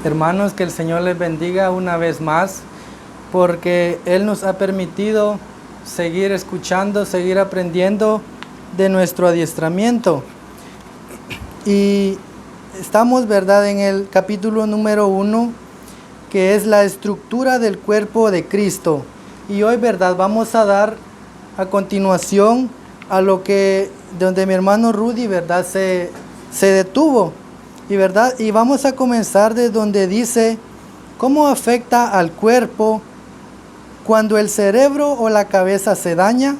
Hermanos, que el Señor les bendiga una vez más, porque Él nos ha permitido seguir escuchando, seguir aprendiendo de nuestro adiestramiento. Y estamos, ¿verdad?, en el capítulo número 1, que es la estructura del cuerpo de Cristo. Y hoy, ¿verdad?, vamos a dar a continuación a lo que, donde mi hermano Rudy, ¿verdad?, se detuvo. Y vamos a comenzar de donde dice cómo afecta al cuerpo cuando el cerebro o la cabeza se daña.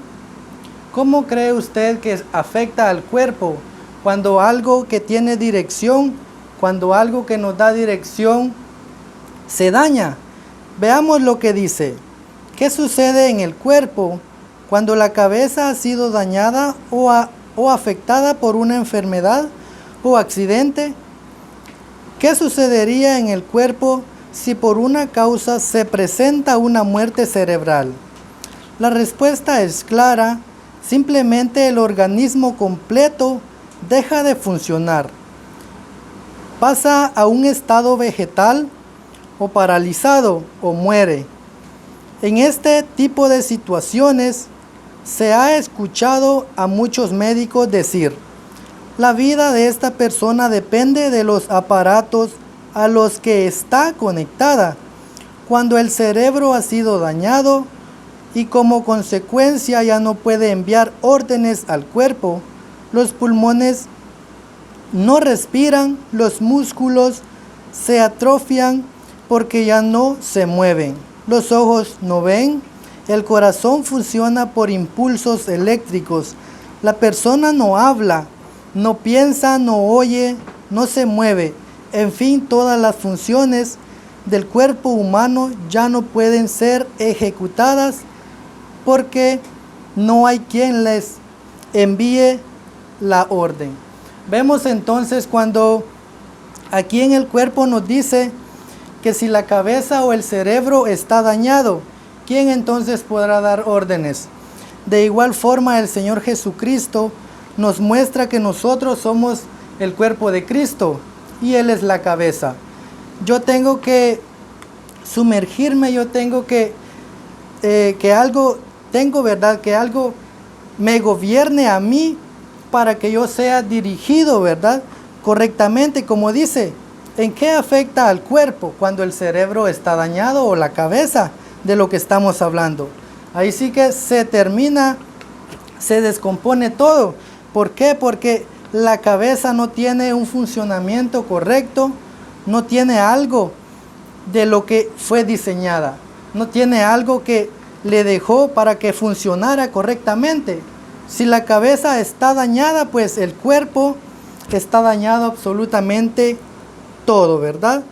¿Cómo cree usted que afecta al cuerpo cuando algo que tiene dirección, cuando algo que nos da dirección se daña? Veamos lo que dice. ¿Qué sucede en el cuerpo cuando la cabeza ha sido dañada o afectada por una enfermedad o accidente? ¿Qué sucedería en el cuerpo si por una causa se presenta una muerte cerebral? La respuesta es clara. Simplemente el organismo completo deja de funcionar. Pasa a un estado vegetal o paralizado o muere. En este tipo de situaciones se ha escuchado a muchos médicos decir: la vida de esta persona depende de los aparatos a los que está conectada. Cuando el cerebro ha sido dañado y como consecuencia ya no puede enviar órdenes al cuerpo, los pulmones no respiran, los músculos se atrofian porque ya no se mueven, los ojos no ven, el corazón funciona por impulsos eléctricos, la persona no habla, no piensa, no oye, no se mueve. En fin, todas las funciones del cuerpo humano ya no pueden ser ejecutadas porque no hay quien les envíe la orden. Vemos entonces cuando aquí en el cuerpo nos dice que si la cabeza o el cerebro está dañado, ¿quién entonces podrá dar órdenes? De igual forma, el Señor Jesucristo nos muestra que nosotros somos el cuerpo de Cristo y Él es la cabeza. Yo tengo que sumergirme, yo tengo que algo me gobierne a mí para que yo sea dirigido, ¿verdad?, correctamente, como dice. ¿En qué afecta al cuerpo cuando el cerebro está dañado o la cabeza, de lo que estamos hablando? Ahí sí que se descompone todo. ¿Por qué? Porque la cabeza no tiene un funcionamiento correcto, no tiene algo de lo que fue diseñada, no tiene algo que le dejó para que funcionara correctamente. Si la cabeza está dañada, pues el cuerpo está dañado absolutamente todo, ¿verdad?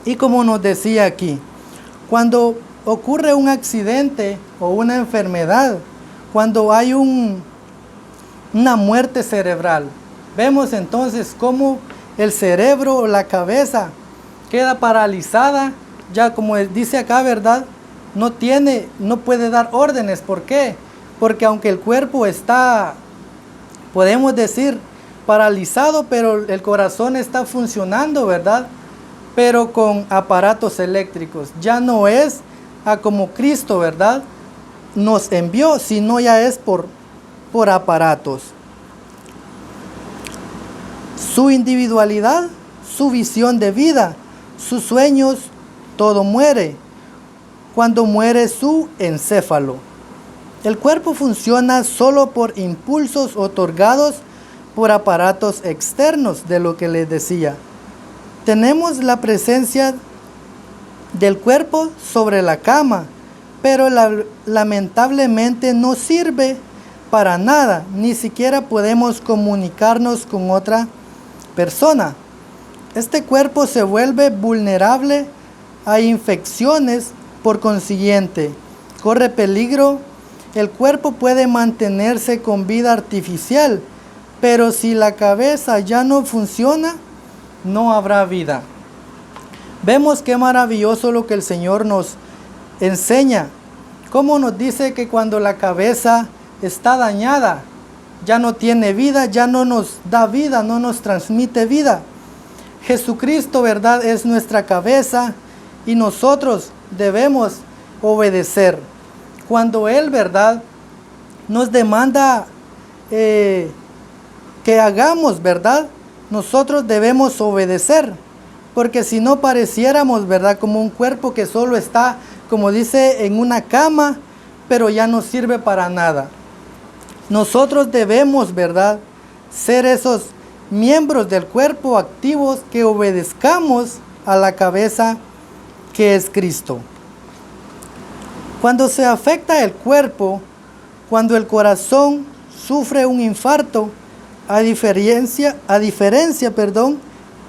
Y como nos decía aquí, cuando ocurre un accidente o una enfermedad, cuando hay una muerte cerebral, vemos entonces cómo el cerebro o la cabeza queda paralizada, ya como dice acá, ¿verdad?, no puede dar órdenes. ¿Por qué? Porque aunque el cuerpo está, podemos decir, paralizado, pero el corazón está funcionando, ¿verdad?, pero con aparatos eléctricos. Ya no es como Cristo, ¿verdad?, nos envió, sino ya es por aparatos. Su individualidad, su visión de vida, sus sueños, todo muere cuando muere su encéfalo. El cuerpo funciona solo por impulsos otorgados por aparatos externos, de lo que les decía. Tenemos la presencia del cuerpo sobre la cama, pero lamentablemente no sirve para nada, ni siquiera podemos comunicarnos con otra persona. Este cuerpo se vuelve vulnerable a infecciones, por consiguiente, corre peligro. El cuerpo puede mantenerse con vida artificial, pero si la cabeza ya no funciona, no habrá vida. Vemos qué maravilloso lo que el Señor nos enseña, cómo nos dice que cuando la cabeza está dañada, ya no tiene vida, ya no nos da vida, no nos transmite vida. Jesucristo, ¿verdad?, es nuestra cabeza y nosotros debemos obedecer. Cuando Él, ¿verdad?, nos demanda que hagamos, ¿verdad?, nosotros debemos obedecer, porque si no pareciéramos, ¿verdad?, como un cuerpo que solo está, como dice, en una cama, pero ya no sirve para nada. Nosotros debemos, ¿verdad?, ser esos miembros del cuerpo activos que obedezcamos a la cabeza que es Cristo. Cuando se afecta el cuerpo, cuando el corazón sufre un infarto, a diferencia,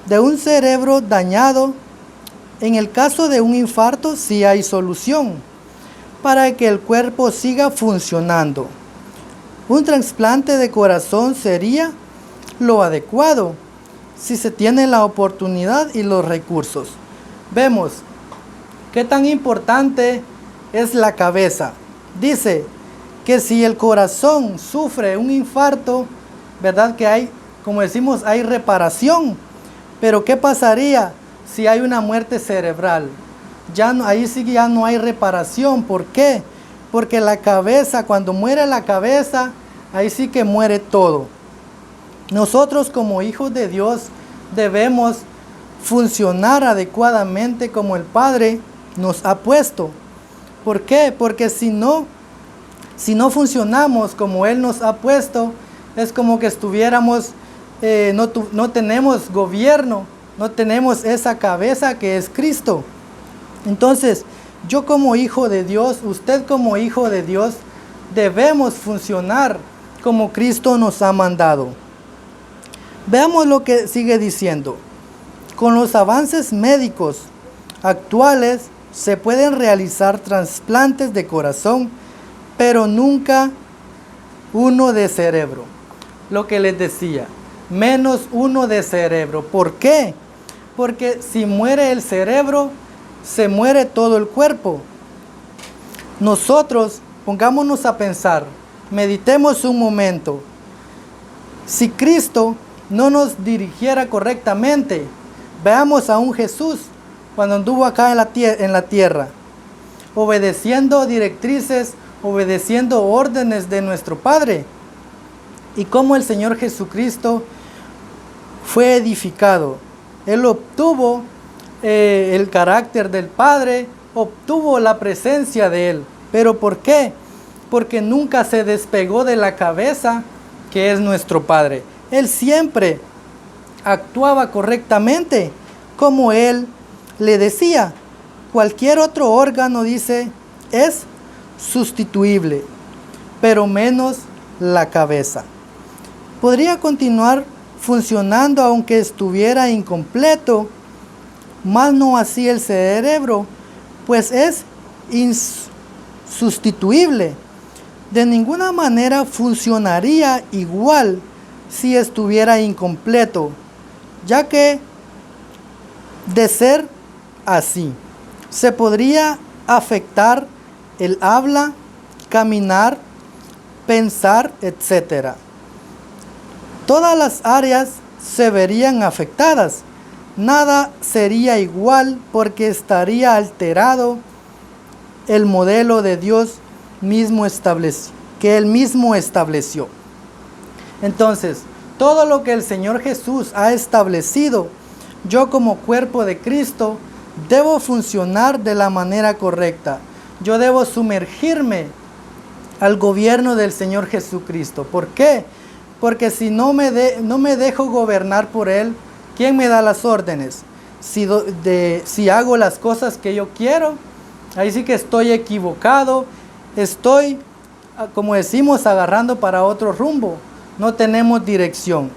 de un cerebro dañado, en el caso de un infarto sí hay solución para que el cuerpo siga funcionando. Un trasplante de corazón sería lo adecuado si se tiene la oportunidad y los recursos. Vemos qué tan importante es la cabeza. Dice que si el corazón sufre un infarto, ¿verdad?, que hay, como decimos, hay reparación. Pero ¿qué pasaría si hay una muerte cerebral? Ahí sí ya no hay reparación. ¿Por qué? Porque la cabeza, cuando muere la cabeza, ahí sí que muere todo. Nosotros como hijos de Dios debemos funcionar adecuadamente como el Padre nos ha puesto. ¿Por qué? Porque si no funcionamos como Él nos ha puesto, es como que estuviéramos, no tenemos gobierno, no tenemos esa cabeza que es Cristo. Entonces, yo como hijo de Dios, usted como hijo de Dios, debemos funcionar como Cristo nos ha mandado. Veamos lo que sigue diciendo. Con los avances médicos actuales se pueden realizar trasplantes de corazón, pero nunca uno de cerebro. Lo que les decía, menos uno de cerebro. ¿Por qué? Porque si muere el cerebro, se muere todo el cuerpo. Nosotros, pongámonos a pensar, meditemos un momento. Si Cristo no nos dirigiera correctamente, veamos a un Jesús cuando anduvo acá en la tierra, obedeciendo directrices, obedeciendo órdenes de nuestro Padre, y cómo el Señor Jesucristo fue edificado. Él obtuvo el carácter del Padre, obtuvo la presencia de Él. ¿Pero por qué? Porque nunca se despegó de la cabeza que es nuestro Padre. Él siempre actuaba correctamente, como Él le decía. Cualquier otro órgano, dice, es sustituible, pero menos la cabeza. Podría continuar funcionando aunque estuviera incompleto, mas no así el cerebro, pues es insustituible. De ninguna manera funcionaría igual si estuviera incompleto, ya que de ser así, se podría afectar el habla, caminar, pensar, etc. Todas las áreas se verían afectadas. Nada sería igual porque estaría alterado el modelo de Dios mismo que Él mismo estableció. Entonces, todo lo que el Señor Jesús ha establecido, yo como cuerpo de Cristo debo funcionar de la manera correcta. Yo debo sumergirme al gobierno del Señor Jesucristo. ¿Por qué? Porque si no me dejo gobernar por Él, ¿quién me da las órdenes? Si hago las cosas que yo quiero, ahí sí que estoy equivocado, estoy, como decimos, agarrando para otro rumbo. No tenemos dirección.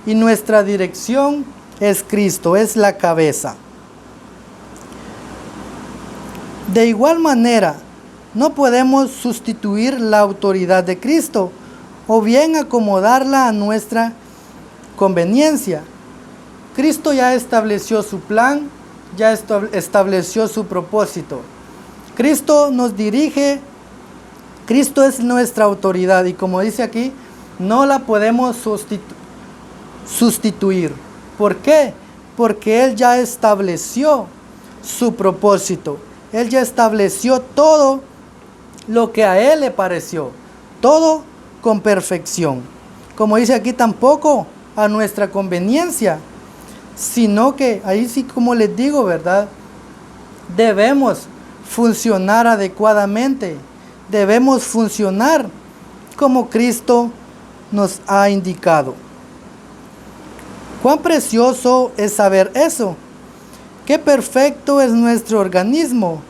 Y nuestra dirección es Cristo, es la cabeza. De igual manera, no podemos sustituir la autoridad de Cristo o bien acomodarla a nuestra conveniencia. Cristo ya estableció su plan, ya estableció su propósito. Cristo nos dirige, Cristo es nuestra autoridad y como dice aquí, no la podemos sustituir. ¿Por qué? porque Él ya estableció su propósito. Él ya estableció todo lo que a Él le pareció, todo con perfección. Como dice aquí, tampoco a nuestra conveniencia, sino que ahí sí, como les digo, ¿verdad? Debemos funcionar adecuadamente, debemos funcionar como Cristo nos ha indicado. Cuán precioso es saber eso. Qué perfecto es nuestro organismo.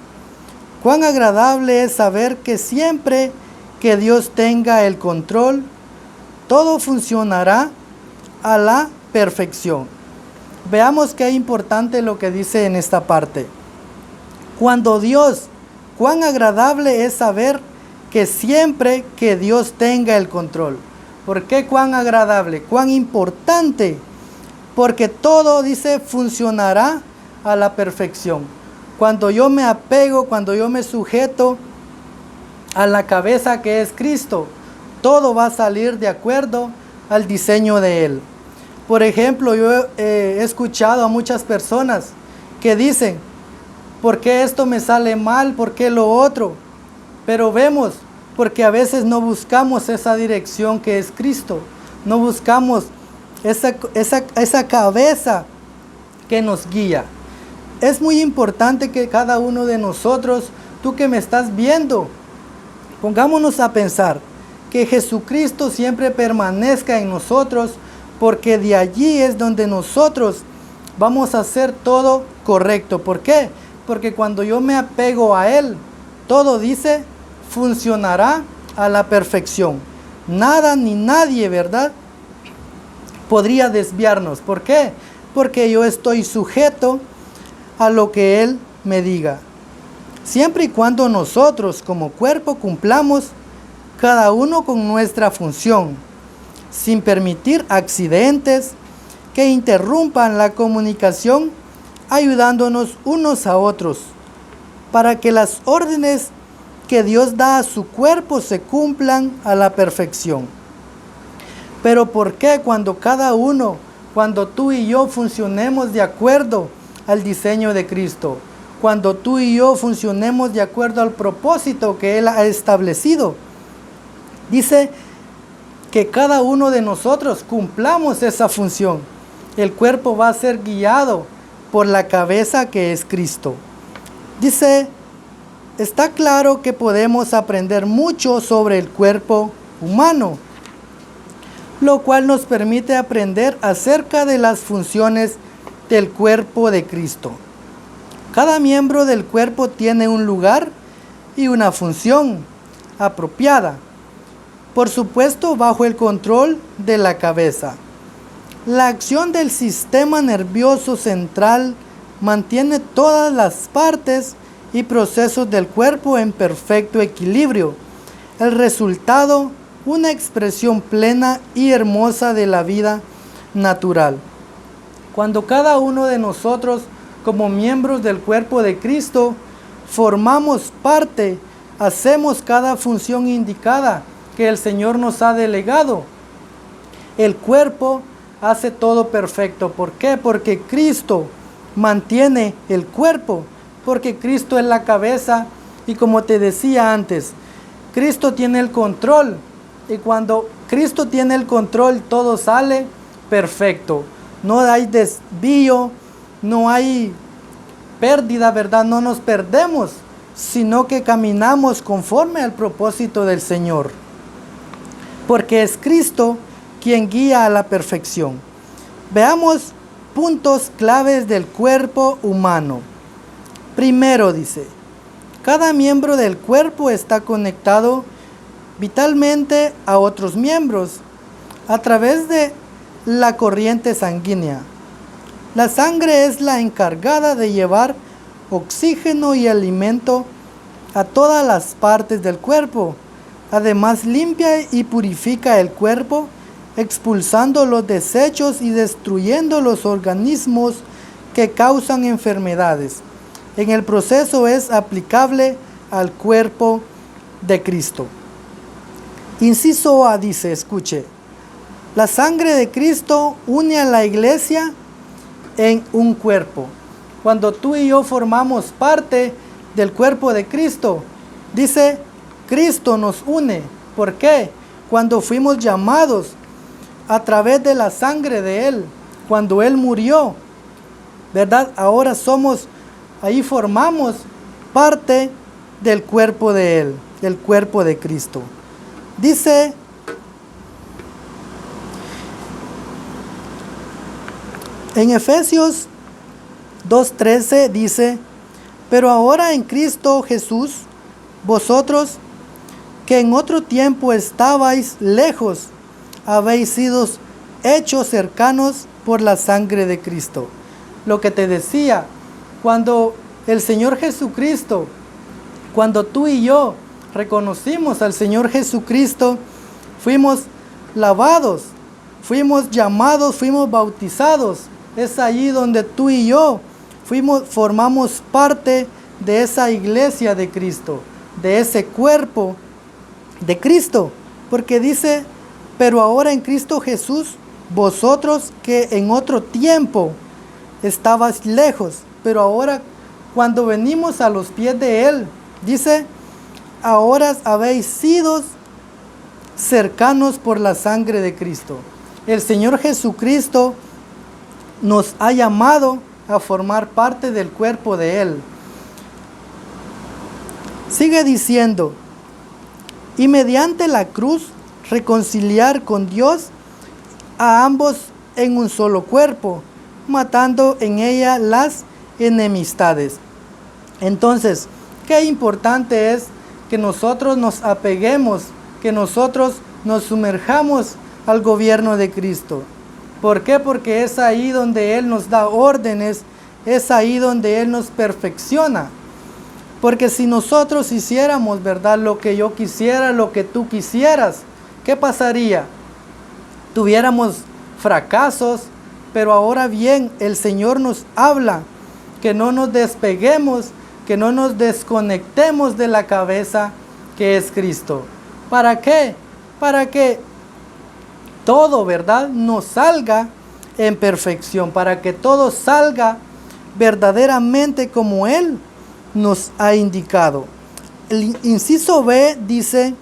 Cuán agradable es saber que siempre que Dios tenga el control, todo funcionará a la perfección. Veamos qué importante lo que dice en esta parte. Cuán agradable es saber que siempre que Dios tenga el control. ¿Por qué cuán agradable? Cuán importante. Porque todo, dice, funcionará a la perfección. Cuando yo me apego, cuando yo me sujeto a la cabeza que es Cristo, todo va a salir de acuerdo al diseño de Él. Por ejemplo, yo he escuchado a muchas personas que dicen, ¿por qué esto me sale mal? ¿Por qué lo otro? Pero vemos, porque a veces no buscamos esa dirección que es Cristo. No buscamos esa cabeza que nos guía. Es muy importante que cada uno de nosotros, tú que me estás viendo, pongámonos a pensar que Jesucristo siempre permanezca en nosotros, porque de allí es donde nosotros vamos a hacer todo correcto. ¿Por qué? Porque cuando yo me apego a Él, todo, dice, funcionará a la perfección. Nada ni nadie, ¿verdad?, podría desviarnos. ¿Por qué? Porque yo estoy sujeto a lo que Él me diga. Siempre y cuando nosotros como cuerpo cumplamos cada uno con nuestra función, sin permitir accidentes que interrumpan la comunicación, ayudándonos unos a otros, para que las órdenes que Dios da a su cuerpo se cumplan a la perfección. Pero ¿por qué cuando tú y yo funcionemos de acuerdo al diseño de Cristo? Cuando tú y yo funcionemos de acuerdo al propósito que Él ha establecido. Dice que cada uno de nosotros cumplamos esa función. El cuerpo va a ser guiado por la cabeza que es Cristo. Dice, está claro que podemos aprender mucho sobre el cuerpo humano, lo cual nos permite aprender acerca de las funciones del cuerpo de Cristo. Cada miembro del cuerpo tiene un lugar y una función apropiada, por supuesto bajo el control de la cabeza. La acción del sistema nervioso central mantiene todas las partes y procesos del cuerpo en perfecto equilibrio. El resultado, una expresión plena y hermosa de la vida natural. Cuando cada uno de nosotros, como miembros del cuerpo de Cristo, formamos parte, hacemos cada función indicada que el Señor nos ha delegado, el cuerpo hace todo perfecto. ¿Por qué? Porque Cristo mantiene el cuerpo, porque Cristo es la cabeza, y como te decía antes, Cristo tiene el control. Y cuando Cristo tiene el control, todo sale perfecto. No hay desvío, no hay pérdida, ¿verdad? No nos perdemos, sino que caminamos conforme al propósito del Señor. Porque es Cristo quien guía a la perfección. Veamos puntos claves del cuerpo humano. Primero dice, cada miembro del cuerpo está conectado vitalmente a otros miembros a través de la corriente sanguínea. La sangre es la encargada de llevar oxígeno y alimento a todas las partes del cuerpo. Además, limpia y purifica el cuerpo, expulsando los desechos y destruyendo los organismos que causan enfermedades. En el proceso es aplicable al cuerpo de Cristo. Inciso A dice, escuche, la sangre de Cristo une a la iglesia en un cuerpo. Cuando tú y yo formamos parte del cuerpo de Cristo, dice, Cristo nos une. ¿Por qué? Cuando fuimos llamados a través de la sangre de Él, cuando Él murió, ¿verdad? Ahora ahí formamos parte del cuerpo de Él, del cuerpo de Cristo. Dice en Efesios 2:13 dice, pero ahora en Cristo Jesús, vosotros que en otro tiempo estabais lejos, habéis sido hechos cercanos por la sangre de Cristo. Lo que te decía, cuando el Señor Jesucristo, cuando tú y yo reconocimos al Señor Jesucristo, fuimos lavados, fuimos llamados, fuimos bautizados. Es allí donde tú y yo formamos parte de esa iglesia de Cristo, de ese cuerpo de Cristo. Porque dice, pero ahora en Cristo Jesús, vosotros que en otro tiempo estabais lejos, pero ahora cuando venimos a los pies de Él, dice, ahora habéis sido cercanos por la sangre de Cristo. El Señor Jesucristo nos ha llamado a formar parte del cuerpo de Él. Sigue diciendo, y mediante la cruz reconciliar con Dios a ambos en un solo cuerpo, matando en ella las enemistades. Entonces, qué importante es que nosotros nos apeguemos, que nosotros nos sumerjamos al gobierno de Cristo. ¿Por qué? Porque es ahí donde Él nos da órdenes, es ahí donde Él nos perfecciona. Porque si nosotros hiciéramos, ¿verdad?, lo que yo quisiera, lo que tú quisieras, ¿qué pasaría? Tuviéramos fracasos, pero ahora bien, el Señor nos habla que no nos despeguemos, que no nos desconectemos de la cabeza que es Cristo. ¿Para qué? Para que todo, ¿verdad?, nos salga en perfección, para que todo salga verdaderamente como Él nos ha indicado. El inciso B dice,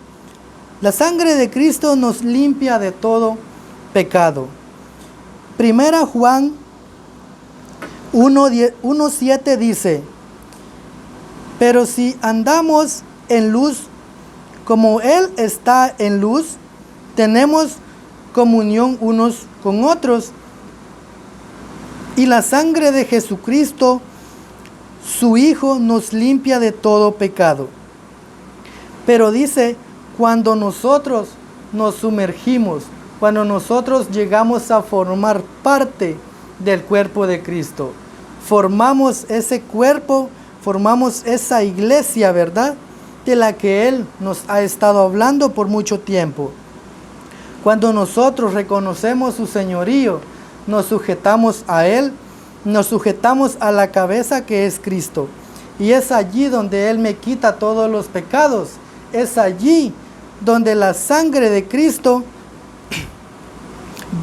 la sangre de Cristo nos limpia de todo pecado. Primera Juan 1:7 dice, pero si andamos en luz, como Él está en luz, tenemos comunión unos con otros, y la sangre de Jesucristo, su Hijo, nos limpia de todo pecado. Pero dice, cuando nosotros nos sumergimos, cuando nosotros llegamos a formar parte del cuerpo de Cristo, formamos ese cuerpo, formamos esa iglesia, ¿verdad?, de la que Él nos ha estado hablando por mucho tiempo. Cuando nosotros reconocemos su señorío, nos sujetamos a Él, nos sujetamos a la cabeza que es Cristo. Y es allí donde Él me quita todos los pecados. Es allí donde la sangre de Cristo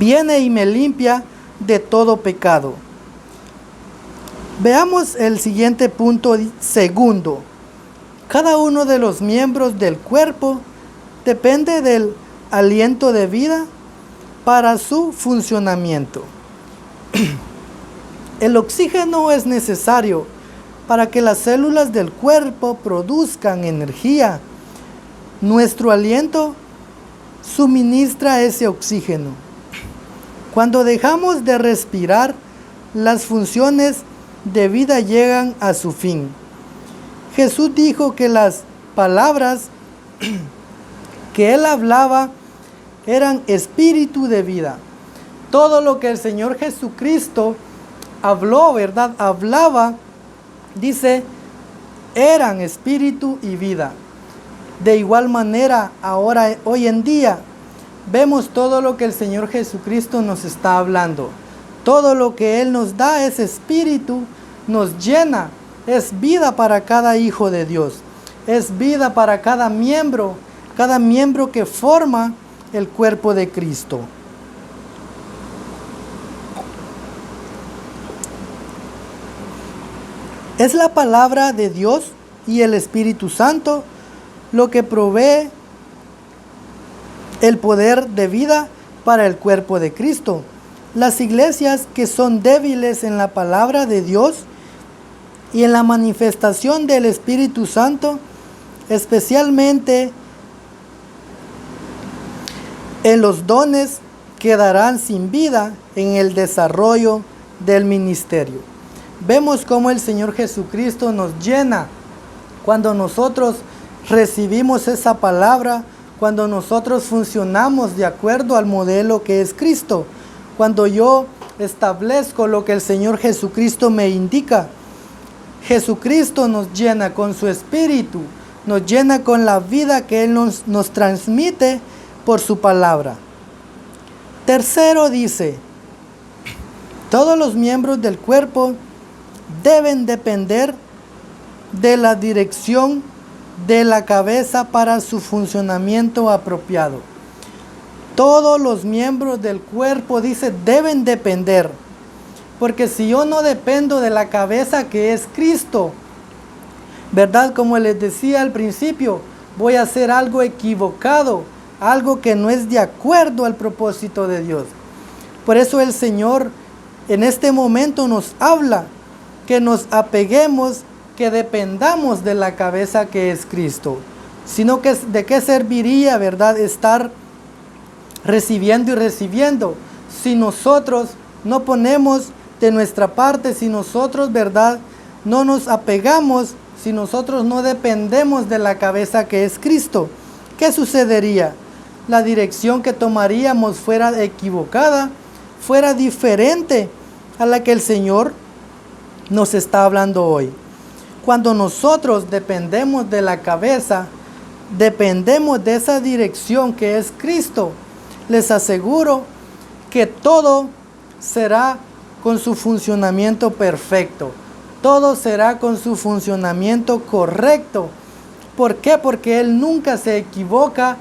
viene y me limpia de todo pecado. Veamos el siguiente punto segundo. Cada uno de los miembros del cuerpo depende del aliento de vida para su funcionamiento. El oxígeno es necesario para que las células del cuerpo produzcan energía. Nuestro aliento suministra ese oxígeno. Cuando dejamos de respirar, las funciones de vida llegan a su fin. Jesús dijo que las palabras que Él hablaba eran espíritu de vida. Todo lo que el Señor Jesucristo habló, ¿verdad?, hablaba, dice, eran espíritu y vida. De igual manera, ahora, hoy en día, vemos todo lo que el Señor Jesucristo nos está hablando. Todo lo que Él nos da es espíritu, nos llena, es vida para cada hijo de Dios. Es vida para cada miembro que forma el cuerpo de Cristo. Es la palabra de Dios y el Espíritu Santo lo que provee el poder de vida para el cuerpo de Cristo. Las iglesias que son débiles en la palabra de Dios y en la manifestación del Espíritu Santo, especialmente en los dones, quedarán sin vida en el desarrollo del ministerio. Vemos cómo el Señor Jesucristo nos llena cuando nosotros recibimos esa palabra, cuando nosotros funcionamos de acuerdo al modelo que es Cristo, cuando yo establezco lo que el Señor Jesucristo me indica. Jesucristo nos llena con su Espíritu, nos llena con la vida que Él nos transmite por su palabra. Tercero dice, todos los miembros del cuerpo deben depender de la dirección de la cabeza para su funcionamiento apropiado. Todos los miembros del cuerpo, dice, deben depender. Porque si yo no dependo de la cabeza que es Cristo, ¿verdad? Como les decía al principio, voy a hacer algo equivocado, algo que no es de acuerdo al propósito de Dios. Por eso el Señor en este momento nos habla que nos apeguemos, que dependamos de la cabeza que es Cristo. Sino que ¿de qué serviría, verdad, estar recibiendo y recibiendo si nosotros no ponemos de nuestra parte, si nosotros, verdad, no nos apegamos, si nosotros no dependemos de la cabeza que es Cristo? ¿Qué sucedería? La dirección que tomaríamos fuera equivocada, fuera diferente a la que el Señor nos está hablando hoy. Cuando nosotros dependemos de la cabeza, dependemos de esa dirección que es Cristo, les aseguro que todo será con su funcionamiento perfecto. Todo será con su funcionamiento correcto. ¿Por qué? Porque Él nunca se equivoca.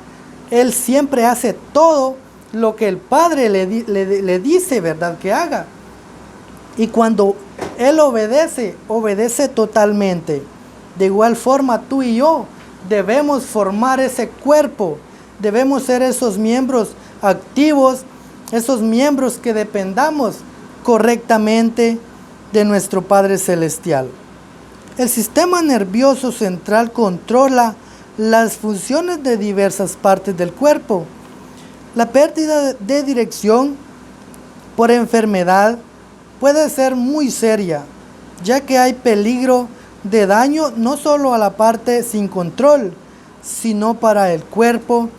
Él siempre hace todo lo que el Padre le dice, ¿verdad?, que haga. Y cuando Él obedece totalmente. De igual forma, tú y yo debemos formar ese cuerpo. Debemos ser esos miembros activos, esos miembros que dependamos correctamente de nuestro Padre Celestial. El sistema nervioso central controla las funciones de diversas partes del cuerpo. La pérdida de dirección por enfermedad puede ser muy seria, ya que hay peligro de daño no solo a la parte sin control, sino para el cuerpo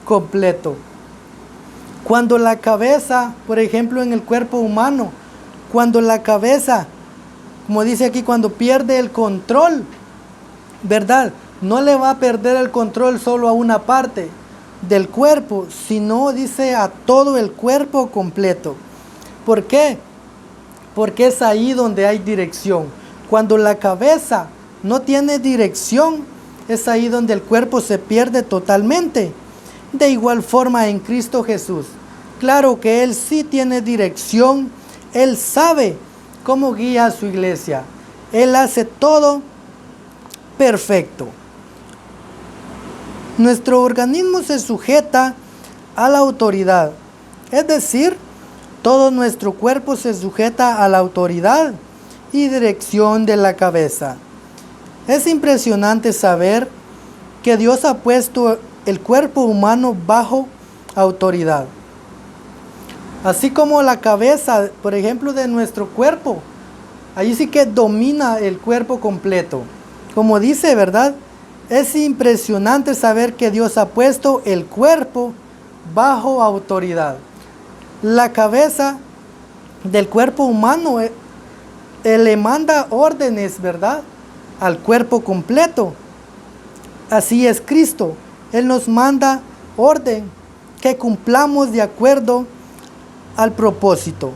completo. Cuando la cabeza, por ejemplo, en el cuerpo humano, cuando la cabeza, como dice aquí, cuando pierde el control, ¿verdad? No le va a perder el control solo a una parte del cuerpo, sino, dice, a todo el cuerpo completo. ¿Por qué? Porque es ahí donde hay dirección. Cuando la cabeza no tiene dirección, es ahí donde el cuerpo se pierde totalmente. De igual forma en Cristo Jesús. Claro que Él sí tiene dirección. Él sabe cómo guía a su iglesia. Él hace todo perfecto. Nuestro organismo se sujeta a la autoridad. Es decir, todo nuestro cuerpo se sujeta a la autoridad y dirección de la cabeza. Es impresionante saber que Dios ha puesto el cuerpo humano bajo autoridad. Así como la cabeza, por ejemplo, de nuestro cuerpo, allí sí que domina el cuerpo completo. Como dice, ¿verdad? Es impresionante saber que Dios ha puesto el cuerpo bajo autoridad. La cabeza del cuerpo humano le manda órdenes, ¿verdad?, al cuerpo completo. Así es Cristo. Él nos manda orden que cumplamos de acuerdo al propósito.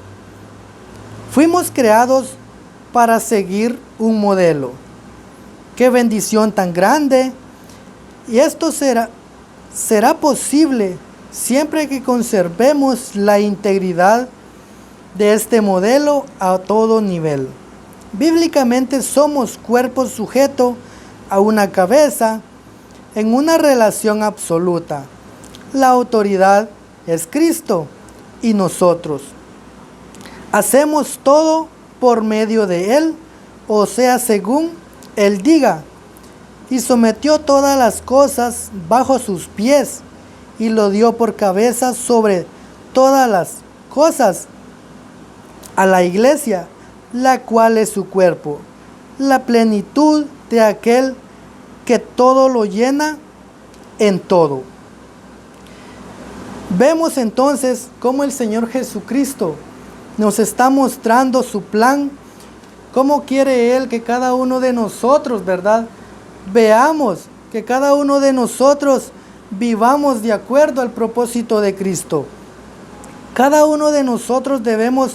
Fuimos creados para seguir un modelo. Qué bendición tan grande. Y esto será posible siempre que conservemos la integridad de este modelo a todo nivel. Bíblicamente somos cuerpo sujeto a una cabeza en una relación absoluta. La autoridad es Cristo y nosotros. Hacemos todo por medio de Él, o sea, según Él diga. Y sometió todas las cosas bajo sus pies y lo dio por cabeza sobre todas las cosas a la iglesia, la cual es su cuerpo, la plenitud de aquel que todo lo llena en todo. Vemos entonces cómo el Señor Jesucristo nos está mostrando su plan, cómo quiere Él que cada uno de nosotros, ¿verdad?, veamos, que cada uno de nosotros vivamos de acuerdo al propósito de Cristo. Cada uno de nosotros debemos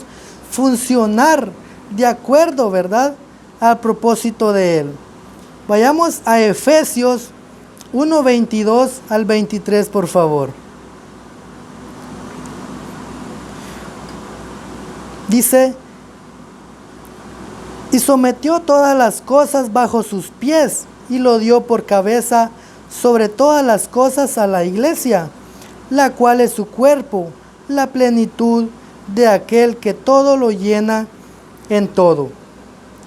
funcionar de acuerdo, ¿verdad?, al propósito de Él. Vayamos a Efesios 1, 22 al 23, por favor. Dice: y sometió todas las cosas bajo sus pies y lo dio por cabeza sobre todas las cosas a la iglesia, la cual es su cuerpo, la plenitud de aquel que todo lo llena en todo.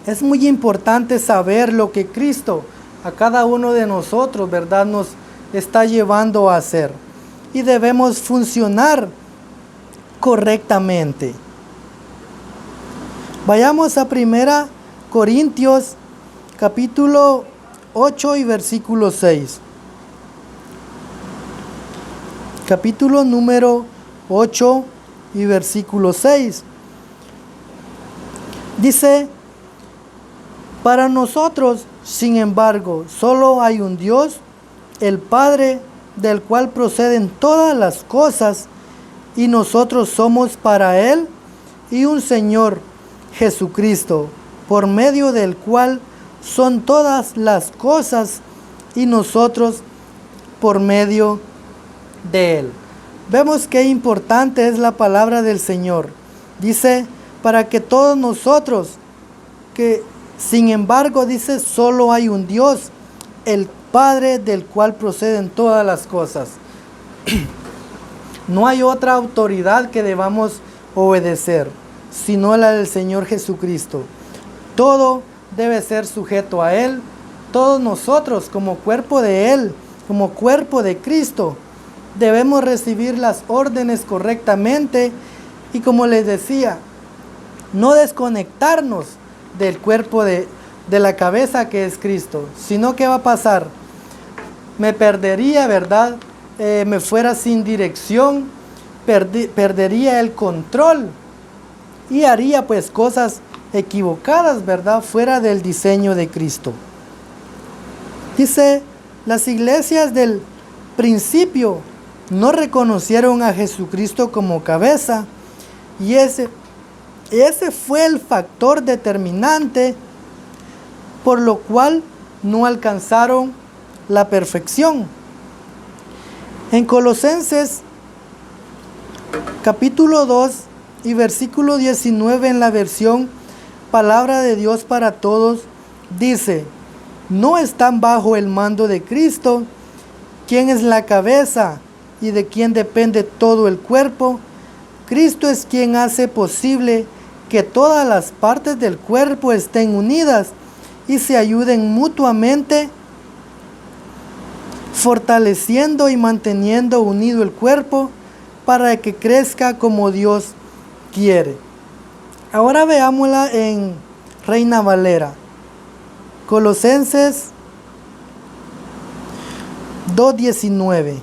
Es muy importante saber lo que Cristo a cada uno de nosotros, ¿verdad?, nos está llevando a hacer. Y debemos funcionar correctamente. Vayamos a 1 Corintios capítulo 8 y versículo 6. Capítulo número 8 y versículo 6. Dice: para nosotros, sin embargo, solo hay un Dios, el Padre, del cual proceden todas las cosas, y nosotros somos para Él, y un Señor, Jesucristo, por medio del cual son todas las cosas, y nosotros por medio de Él. Vemos qué importante es la palabra del Señor. Dice, para que todos nosotros, que sin embargo, dice, solo hay un Dios, el Padre, del cual proceden todas las cosas. No hay otra autoridad que debamos obedecer, sino la del Señor Jesucristo. Todo debe ser sujeto a Él. Todos nosotros, como cuerpo de Él, como cuerpo de Cristo, debemos recibir las órdenes correctamente y, como les decía, no desconectarnos del cuerpo de la cabeza que es Cristo, sino ¿qué va a pasar? Me perdería, ¿verdad? Me fuera sin dirección, perdería el control y haría pues cosas equivocadas, ¿verdad?, fuera del diseño de Cristo. Dice, las iglesias del principio no reconocieron a Jesucristo como cabeza, y ese fue el factor determinante por lo cual no alcanzaron la perfección. En Colosenses capítulo 2 y versículo 19, en la versión Palabra de Dios para Todos, dice: no están bajo el mando de Cristo, quien es la cabeza y de quien depende todo el cuerpo. Cristo es quien hace posible que todas las partes del cuerpo estén unidas y se ayuden mutuamente, fortaleciendo y manteniendo unido el cuerpo para que crezca como Dios quiere. Ahora veámosla en Reina Valera. Colosenses 2:19.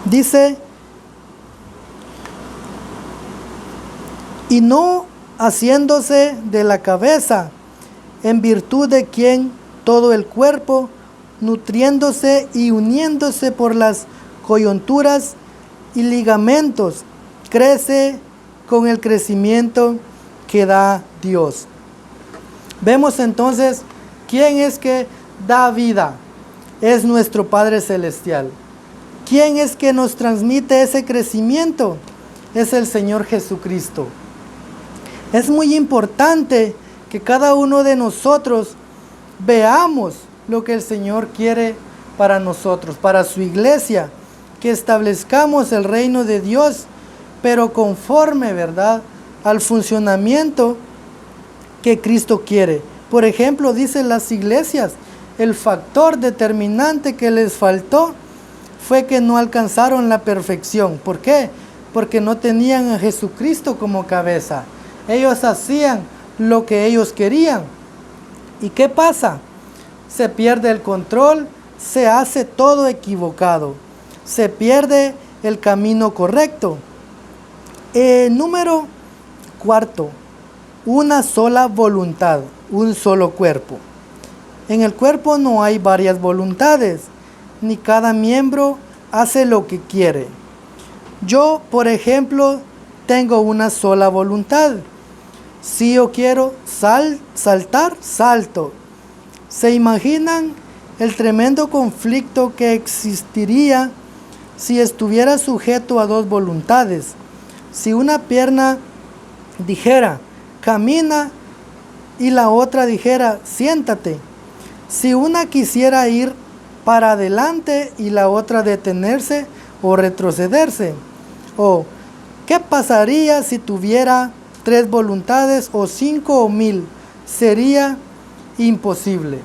Dice: y no haciéndose de la cabeza, en virtud de quien todo el cuerpo, nutriéndose y uniéndose por las coyunturas y ligamentos, crece con el crecimiento que da Dios. Vemos entonces quién es que da vida. Es nuestro Padre Celestial. ¿Quién es que nos transmite ese crecimiento? Es el Señor Jesucristo. Es muy importante que cada uno de nosotros veamos lo que el Señor quiere para nosotros, para su iglesia, que establezcamos el reino de Dios, pero conforme, ¿verdad?, al funcionamiento que Cristo quiere. Por ejemplo, dicen las iglesias, el factor determinante que les faltó fue que no alcanzaron la perfección. ¿Por qué? Porque no tenían a Jesucristo como cabeza. Ellos hacían lo que ellos querían. ¿Y qué pasa? Se pierde el control, se hace todo equivocado, se pierde el camino correcto. Número 4, una sola voluntad, un solo cuerpo. En el cuerpo no hay varias voluntades, ni cada miembro hace lo que quiere. Yo, por ejemplo, tengo una sola voluntad. Si yo quiero saltar, salto. ¿Se imaginan el tremendo conflicto que existiría si estuviera sujeto a dos voluntades? Si una pierna dijera, camina, y la otra dijera, siéntate. Si una quisiera ir para adelante y la otra detenerse o retrocederse. ¿O qué pasaría si tuviera 3 voluntades o 5 o 1000? Sería imposible.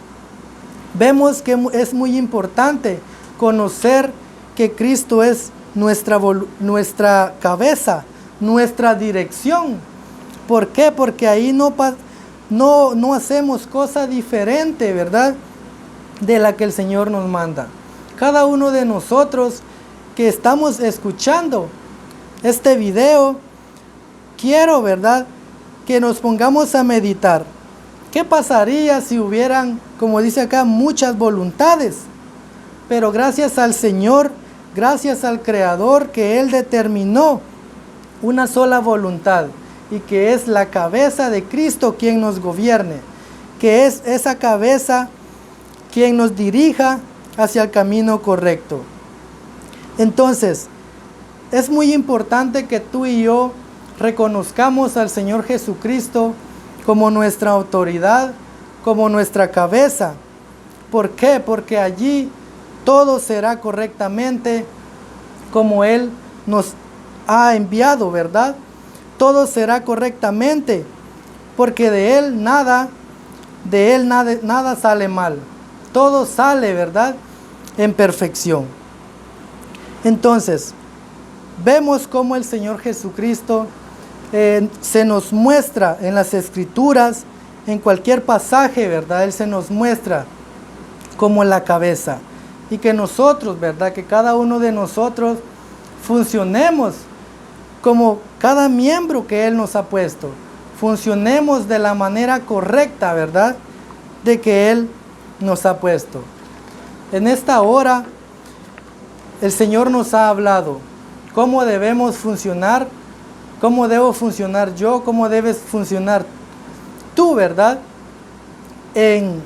Vemos que es muy importante conocer que Cristo es nuestra cabeza, nuestra dirección. ¿Por qué? Porque ahí no hacemos cosa diferente, ¿verdad?, de la que el Señor nos manda. Cada uno de nosotros que estamos escuchando este video, quiero, ¿verdad?, que nos pongamos a meditar. ¿Qué pasaría si hubieran, como dice acá, muchas voluntades? Pero gracias al Señor, gracias al Creador, que Él determinó una sola voluntad, y que es la cabeza de Cristo quien nos gobierne, que es esa cabeza quien nos dirija hacia el camino correcto. Entonces, es muy importante que tú y yo reconozcamos al Señor Jesucristo como nuestra autoridad, como nuestra cabeza. ¿Por qué? Porque allí todo será correctamente como Él nos ha enviado, ¿verdad? Todo será correctamente, porque de Él nada sale mal. Todo sale, ¿verdad?, en perfección. Entonces, vemos cómo el Señor Jesucristo se nos muestra en las Escrituras, en cualquier pasaje, ¿verdad? Él se nos muestra como la cabeza. Y que nosotros, ¿verdad?, que cada uno de nosotros funcionemos como cada miembro que Él nos ha puesto. Funcionemos de la manera correcta, ¿verdad?, de que Él nos ha puesto. En esta hora, el Señor nos ha hablado cómo debemos funcionar, cómo debo funcionar yo, cómo debes funcionar tú, ¿verdad?, en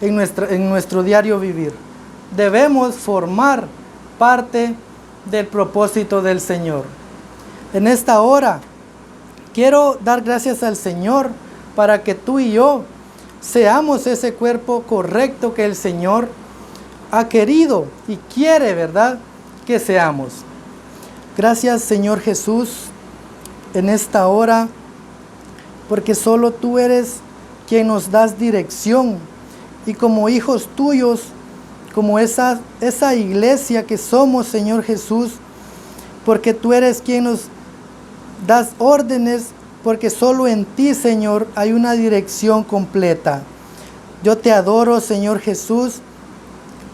nuestro diario vivir. Debemos formar parte del propósito del Señor. En esta hora, quiero dar gracias al Señor para que tú y yo seamos ese cuerpo correcto que el Señor ha querido y quiere, ¿verdad?, que seamos. Gracias, Señor Jesús, en esta hora, porque solo tú eres quien nos das dirección, y como hijos tuyos, como esa iglesia que somos, Señor Jesús, porque tú eres quien nos das órdenes, porque solo en ti, Señor, hay una dirección completa. Yo te adoro, Señor Jesús,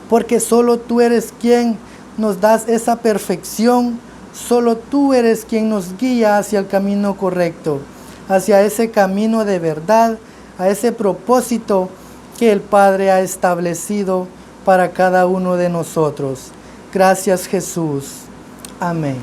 porque solo tú eres quien nos das esa perfección, solo tú eres quien nos guía hacia el camino correcto, hacia ese camino de verdad, a ese propósito que el Padre ha establecido para cada uno de nosotros. Gracias, Jesús. Amén.